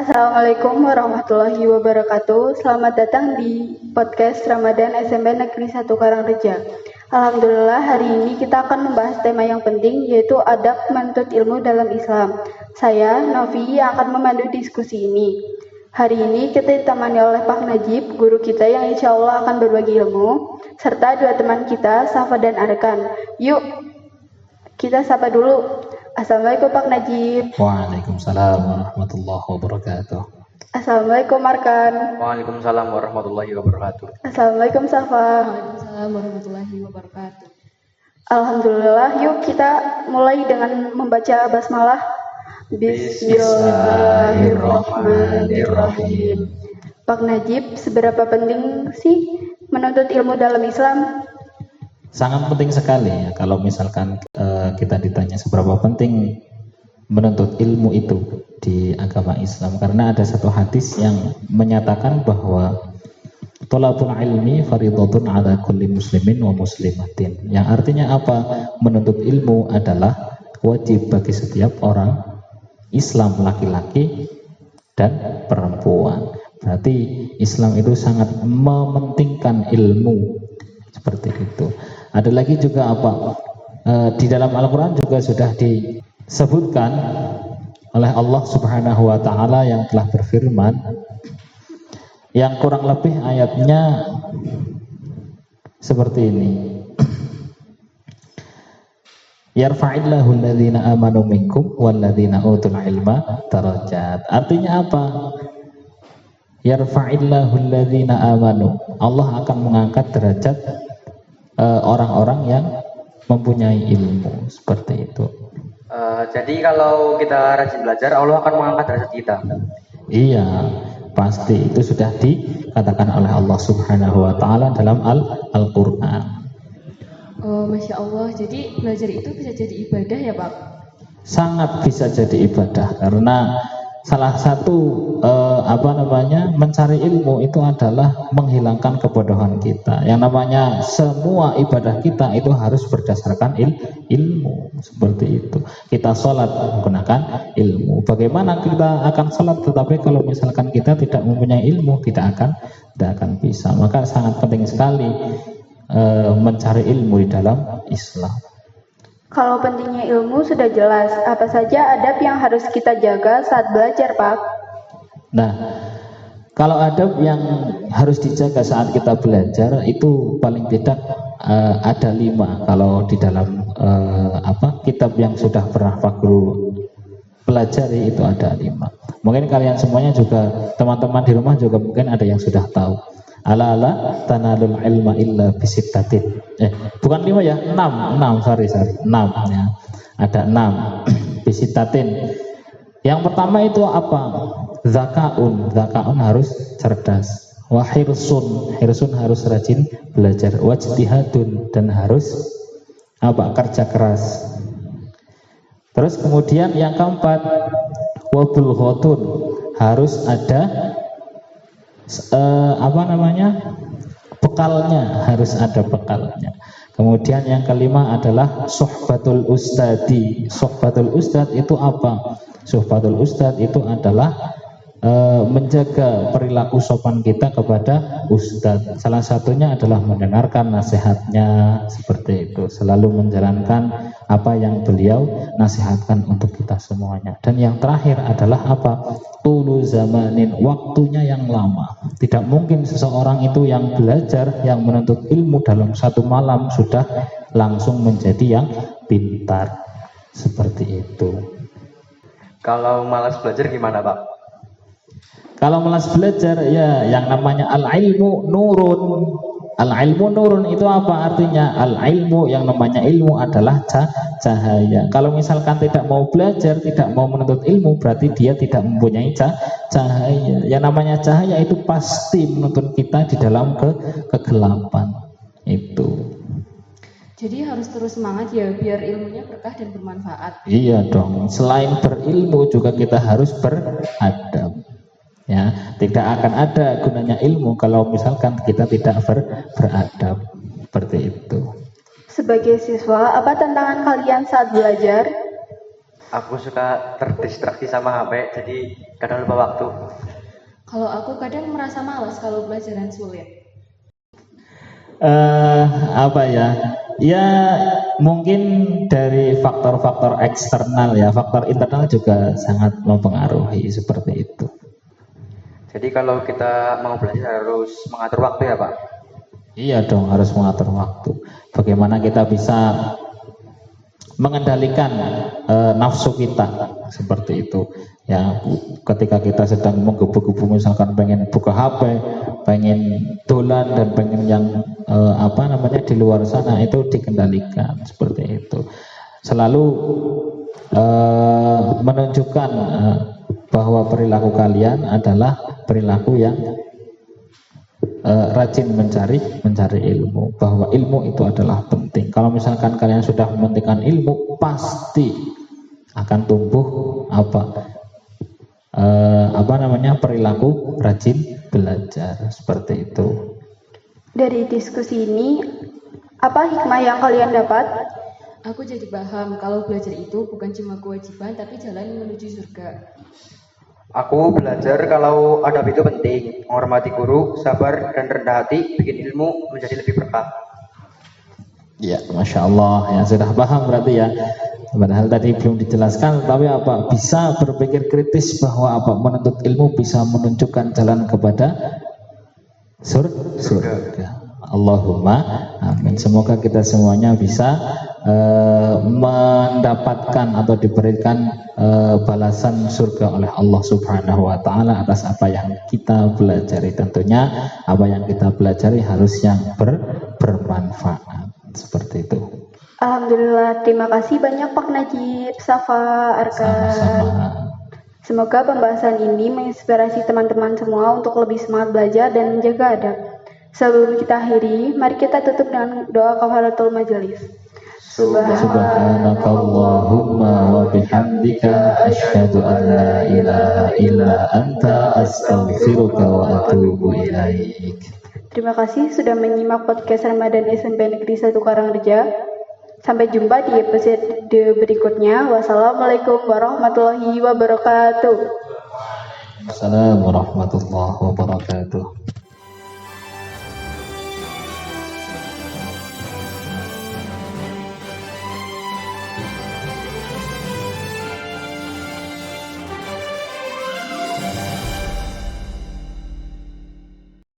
Assalamualaikum warahmatullahi wabarakatuh. Selamat datang di podcast Ramadan SMP Negeri 1 Karangreja. Alhamdulillah hari ini kita akan membahas tema yang penting yaitu adab menuntut ilmu dalam Islam. Saya, Novi, yang akan memandu diskusi ini. Hari ini kita ditemani oleh Pak Najib, guru kita yang insya Allah akan berbagi ilmu, serta dua teman kita, Safa dan Arkan. Yuk, kita sapa dulu. Assalamualaikum Pak Najib. Waalaikumsalam warahmatullahi wabarakatuh. Assalamualaikum Arkan. Waalaikumsalam warahmatullahi wabarakatuh. Assalamualaikum Safa. Waalaikumsalam warahmatullahi wabarakatuh. Alhamdulillah, yuk kita mulai dengan membaca basmalah. Bismillahirrahmanirrahim. Pak Najib, seberapa penting sih menuntut ilmu dalam Islam? Sangat penting sekali ya, kalau misalkan kita ditanya seberapa penting menuntut ilmu itu di agama Islam, karena ada satu hadis yang menyatakan bahwa thalabul ilmi fardhatun ala kulli muslimin wa muslimatin, yang artinya apa? Menuntut ilmu adalah wajib bagi setiap orang Islam, laki-laki dan perempuan. Berarti Islam itu sangat mementingkan ilmu, seperti itu. Ada lagi juga apa? Di dalam Al-Quran juga sudah disebutkan oleh Allah Subhanahu wa Ta'ala yang telah berfirman, yang kurang lebih ayatnya seperti ini. Yarfa'illahu alladhina amanu minkum walladhina utul ilma darajat. Artinya apa? Yarfa'illahu alladhina amanu. Allah akan mengangkat derajat orang-orang yang mempunyai ilmu, seperti itu. Jadi kalau kita rajin belajar, Allah akan mengangkat derajat kita. Iya, pasti itu sudah dikatakan oleh Allah Subhanahu wa Ta'ala dalam Al-Quran. Oh, Masya Allah, jadi belajar itu bisa jadi ibadah ya Pak? Sangat bisa jadi ibadah, karena salah satu mencari ilmu itu adalah menghilangkan kebodohan kita. Yang namanya semua ibadah kita itu harus berdasarkan ilmu, seperti itu. Kita sholat menggunakan ilmu. Bagaimana kita akan sholat tetapi kalau misalkan kita tidak mempunyai ilmu, tidak akan bisa. Maka sangat penting sekali mencari ilmu di dalam Islam. Kalau pentingnya ilmu sudah jelas, apa saja adab yang harus kita jaga saat belajar, Pak? Nah, kalau adab yang harus dijaga saat kita belajar itu paling tidak ada 5. Kalau di dalam kitab yang sudah pernah Pak Guru pelajari itu ada 5. Mungkin kalian semuanya juga, teman-teman di rumah juga mungkin ada yang sudah tahu. Ala tanalul ilma illa bisittatin. Bukan 5 ya, 6 sorry 6 ya. Ada 6 bisittatin. Yang pertama itu apa? Zakaun harus cerdas. Wa hirsun harus rajin belajar. Wajtihadun, dan harus kerja keras. Terus kemudian yang keempat, wabulghotun, harus ada bekalnya, harus ada bekalnya. Kemudian yang kelima adalah suhbatul ustadi. Suhbatul ustad itu apa? Suhbatul ustad itu adalah menjaga perilaku sopan kita kepada ustadz. Salah satunya adalah mendengarkan nasihatnya, seperti itu, selalu menjalankan apa yang beliau nasihatkan untuk kita semuanya. Dan yang terakhir adalah apa? Tulu zamanin, waktunya yang lama. Tidak mungkin seseorang itu yang belajar, yang menuntut ilmu dalam satu malam sudah langsung menjadi yang pintar, seperti itu. Kalau malas belajar gimana, Pak? Kalau malas belajar, ya yang namanya al-ilmu nurun. Al-ilmu nurun itu apa artinya? Al-ilmu, yang namanya ilmu adalah cahaya. Kalau misalkan tidak mau belajar, tidak mau menuntut ilmu, berarti dia tidak mempunyai cahaya. Yang namanya cahaya itu pasti menuntun kita di dalam kegelapan. Itu. Jadi harus terus semangat ya, biar ilmunya berkah dan bermanfaat. Iya dong. Selain berilmu juga kita harus beradab. Ya, tidak akan ada gunanya ilmu kalau misalkan kita tidak beradab, seperti itu. Sebagai siswa, apa tantangan kalian saat belajar? Aku suka terdistraksi sama HP, jadi kadang lupa waktu. Kalau aku kadang merasa malas kalau pelajaran sulit. Apa ya? Ya mungkin dari faktor-faktor eksternal ya, faktor internal juga sangat mempengaruhi seperti itu. Jadi kalau kita mau belajar harus mengatur waktu ya Pak? Iya dong, harus mengatur waktu. Bagaimana kita bisa mengendalikan nafsu kita seperti itu ya. Ketika kita sedang menggebu-gebu misalkan pengen buka HP, pengen dolan dan pengen yang di luar sana, itu dikendalikan seperti itu. Selalu menunjukkan bahwa perilaku kalian adalah perilaku yang rajin mencari ilmu, bahwa ilmu itu adalah penting. Kalau misalkan kalian sudah mementingkan ilmu, pasti akan tumbuh perilaku rajin belajar seperti itu. Dari diskusi ini, apa hikmah yang kalian dapat? Aku jadi paham kalau belajar itu bukan cuma kewajiban tapi jalan menuju surga. Aku belajar kalau adab itu penting, menghormati guru, sabar dan rendah hati bikin ilmu menjadi lebih berkah. Ya, Masya Allah, ya sudah paham berarti ya. Padahal tadi belum dijelaskan, tapi bisa berpikir kritis bahwa menuntut ilmu bisa menunjukkan jalan kepada surga. Allahumma amin. Semoga kita semuanya bisa mendapatkan atau diberikan balasan surga oleh Allah Subhanahu wa taala atas apa yang kita pelajari. Tentunya apa yang kita pelajari harus yang bermanfaat. Seperti itu. Alhamdulillah, terima kasih banyak Pak Najib, Safa, Arkan. Sama-sama. Semoga pembahasan ini menginspirasi teman-teman semua untuk lebih semangat belajar dan menjaga adab. Sebelum kita akhiri, mari kita tutup dengan doa kafaratul majelis. Subhanakallahumma wa bihamdika asyhadu an la ilaha illa anta astaghfiruka wa atubu ilaik. Terima kasih sudah menyimak podcast Ramadan SMP Negeri 1 Karangreja. Sampai jumpa di episode berikutnya. Wassalamualaikum warahmatullahi wabarakatuh. Assalamualaikum warahmatullahi wabarakatuh.